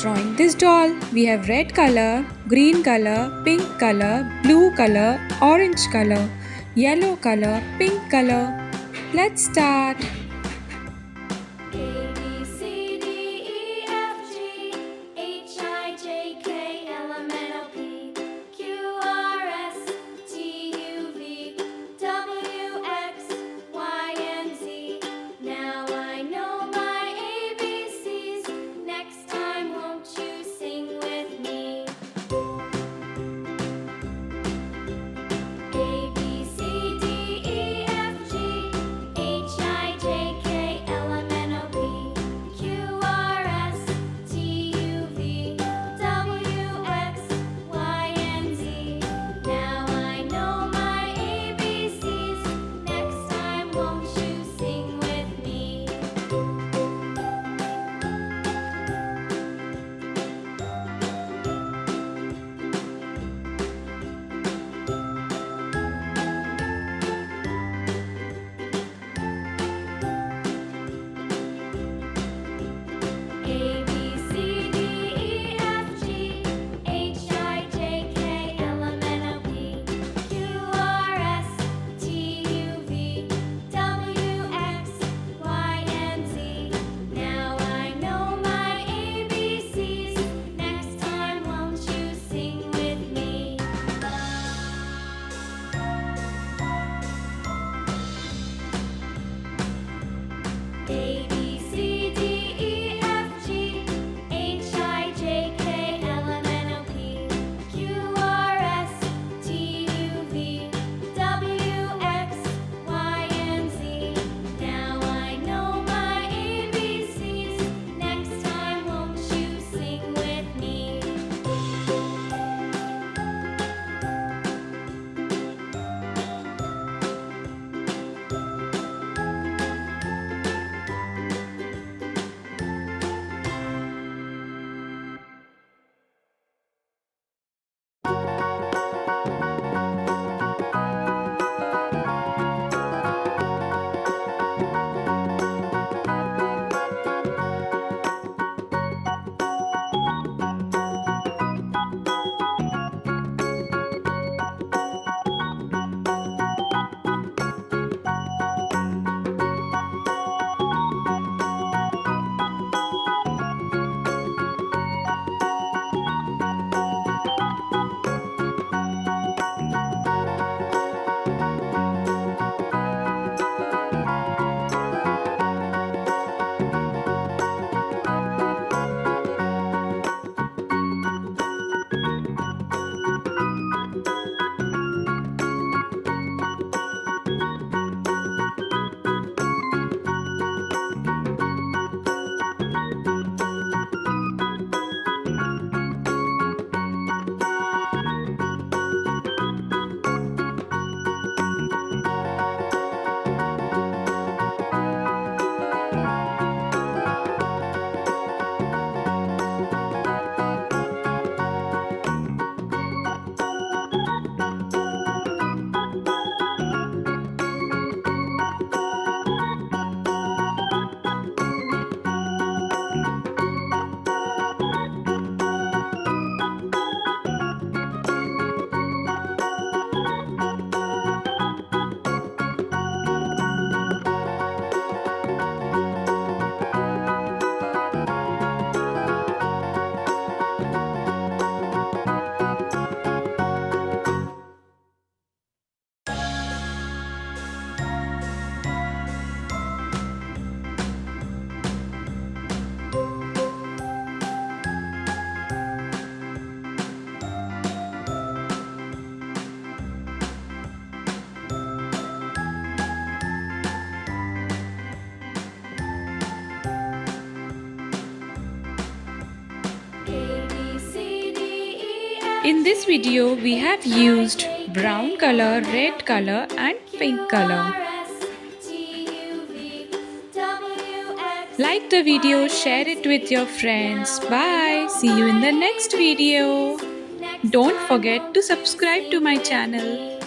drawing this doll. We have red color, green color, pink color, blue color, orange color, yellow color, pink color. Let's start. A B C D E F G H I J K L M N O P Q R S T U V W X Y and Z. Now I know my ABCs. Next time, won't you sing with me? A B C D E F G H I J K L M N O P Q R S T U V W X Y and Z. Now I know my ABCs. Next time, won't you sing with me? A B C D E F G H I J K L M N O P Q R S T U V W X Y and Z. Now I know my ABCs. Next time, won't you sing with me? A B C D E F G H I J K L M N O P Q R S T U V W X Y and Z. Now I know my ABCs. Next time, won't you sing with me? In this video, we have used brown color, red color and pink color. Like the video, share it with your friends. Bye. See you in the next video. Don't forget to subscribe to my channel.